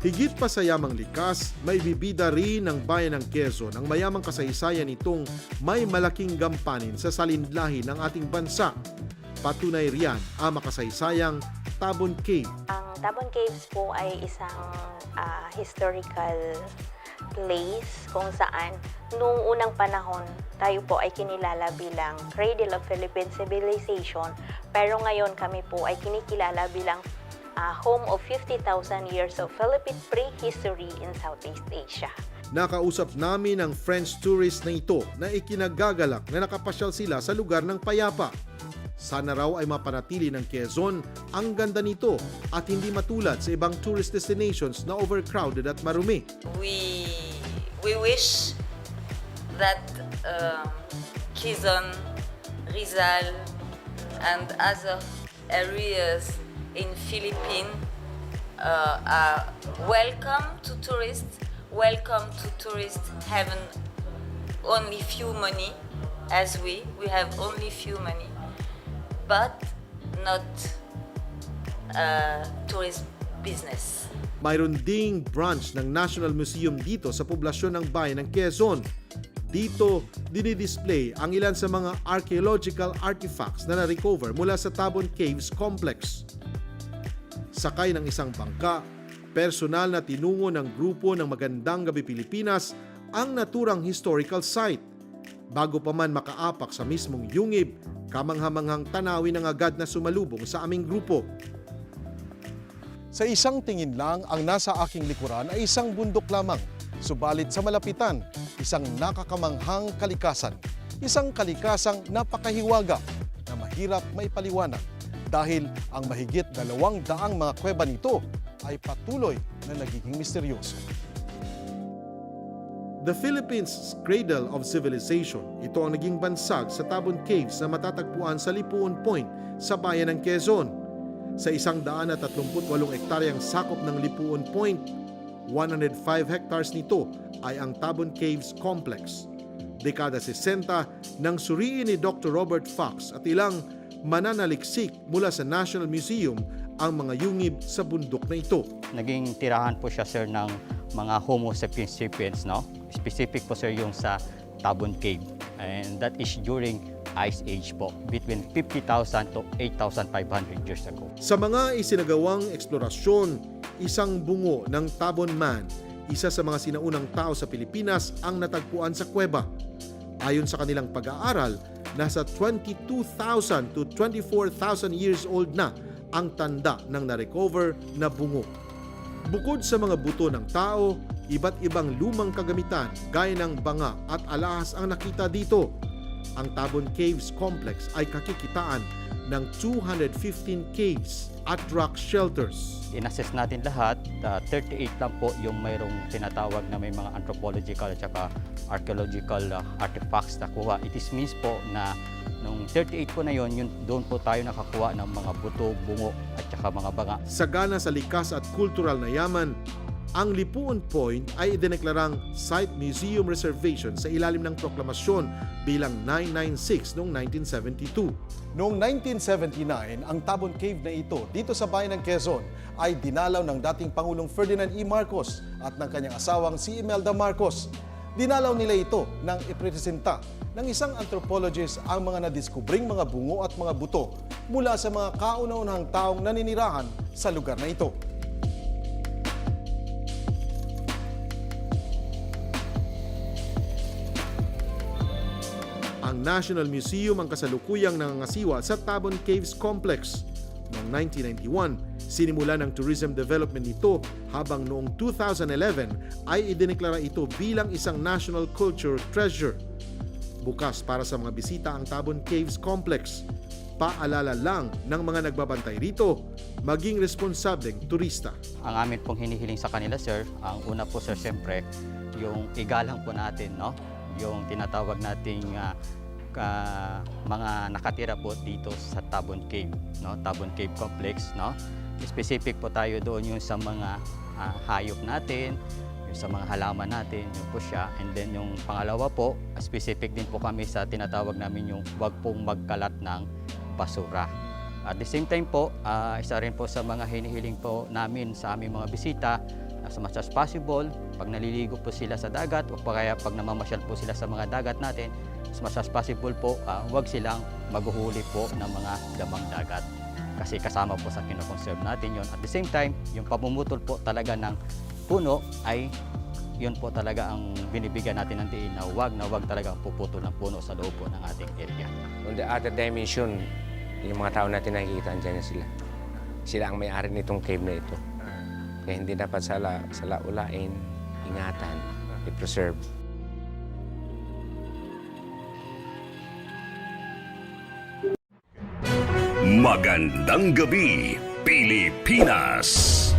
Higit pa sa yamang likas, may bibida rin ng bayan ng Quezon ang mayamang kasaysayan nitong may malaking gampanin sa salindlahi ng ating bansa. Patunay riyan ang makasaysayang Tabon Cave. Ang Tabon Caves po ay isang historical place kung saan noong unang panahon tayo po ay kinilala bilang Cradle of Philippine Civilization, pero ngayon kami po ay kinikilala bilang home of 50,000 years of Philippine prehistory in Southeast Asia. Nakausap namin ang French tourist na ito na ikinagagalak na nakapasyal sila sa lugar ng payapa. Sana raw ay mapanatili ng Quezon ang ganda nito at hindi matulad sa ibang tourist destinations na overcrowded at marumi. We wish that Quezon, Rizal, and other areas in Philippines are welcome to tourists. Welcome to tourists having only few money, as we have only few money, but not tourist business. Mayroon ding branch ng National Museum dito sa poblasyon ng bayan ng Quezon. Dito, dinidisplay ang ilan sa mga archaeological artifacts na na-recover mula sa Tabon Caves Complex. Sakay ng isang bangka, personal na tinungo ng grupo ng Magandang Gabi Pilipinas ang naturang historical site. Bago pa man makaapak sa mismong yungib, kamanghamanghang tanawin ang agad na sumalubong sa aming grupo. Sa isang tingin lang, ang nasa aking likuran ay isang bundok lamang. Subalit sa malapitan, isang nakakamanghang kalikasan. Isang kalikasang napakahiwaga na mahirap maipaliwanag dahil ang mahigit 200 mga kuweba nito ay patuloy na nagiging misteryoso. The Philippines' Cradle of Civilization, ito ang naging bansag sa Tabon Caves na matatagpuan sa Lipuon Point sa bayan ng Quezon. Sa 138 hektaryang sakop ng Lipuon Point, 105 hectares nito ay ang Tabon Caves Complex. Dekada 60 nang suriin ni Dr. Robert Fox at ilang mananaliksik mula sa National Museum ang mga yungib sa bundok na ito. Naging tirahan po siya, sir, ng mga Homo sapiens, no? Specific po, sir, yung sa Tabon Cave. And that is during Ice Age po, between 50,000 to 8,500 years ago. Sa mga isinagawang eksplorasyon, isang bungo ng Tabon Man, isa sa mga sinaunang tao sa Pilipinas, ang natagpuan sa kuweba. Ayon sa kanilang pag-aaral, nasa 22,000 to 24,000 years old na ang tanda ng na-recover na bungo. Bukod sa mga buto ng tao, iba't ibang lumang kagamitan gaya ng banga at alahas ang nakita dito. Ang Tabon Caves Complex ay kakikitaan ng 215 caves at rock shelters. In-assess natin lahat, 38 lang po yung mayroong tinatawag na may mga anthropological at saka archaeological artifacts na kuha. It is means po na nung 38 po na yun, doon po tayo nakakuha ng mga buto, bungo at saka mga banga. Sagana sa likas at kultural na yaman, ang Lipuon Point ay idineklarang Site Museum Reservation sa ilalim ng proklamasyon bilang 996 noong 1972. Noong 1979, ang Tabon Cave na ito dito sa bayan ng Quezon ay dinalaw ng dating Pangulong Ferdinand E. Marcos at ng kanyang asawang si Imelda Marcos. Dinalaw nila ito nang ipresenta ng isang anthropologist ang mga nadiskubring mga bungo at mga buto mula sa mga kauna-unahang taong naninirahan sa lugar na ito. Ang National Museum ang kasalukuyang nangangasiwa sa Tabon Caves Complex. Noong 1991, sinimula ng tourism development nito habang noong 2011 ay idineklara ito bilang isang National Culture Treasure. Bukas para sa mga bisita ang Tabon Caves Complex. Paalala lang ng mga nagbabantay rito, maging responsableng turista. Ang amin pong hinihiling sa kanila, sir, ang una po, sir, siyempre, yung igalang po natin, no? Yung tinatawag nating mga nakatira po dito sa Tabon Cave, no? Tabon Cave Complex, no? Specific po tayo doon yung sa mga hayop natin, yung sa mga halaman natin, yun po siya. And then yung pangalawa po, specific din po kami sa tinatawag namin yung wag pong magkalat ng basura. At the same time po, isa rin po sa mga hinihiling po namin sa aming mga bisita as much as possible, pag naliligo po sila sa dagat o kaya pag namamasyal po sila sa mga dagat natin, as much as possible po, huwag silang maghuhuli po ng mga damang dagat. Kasi kasama po sa kinoconserve natin yon. At the same time, yung pamumutol po talaga ng puno ay yun po talaga ang binibigyan natin ng diin na huwag talagang puputol ng puno sa loob po ng ating area. On the other dimension, yung mga tao natin nakikita, andyan na sila. Sila ang may-ari nitong cave na ito. Kaya hindi dapat salaulain, ingatan, i-preserve. Magandang gabi, Pilipinas!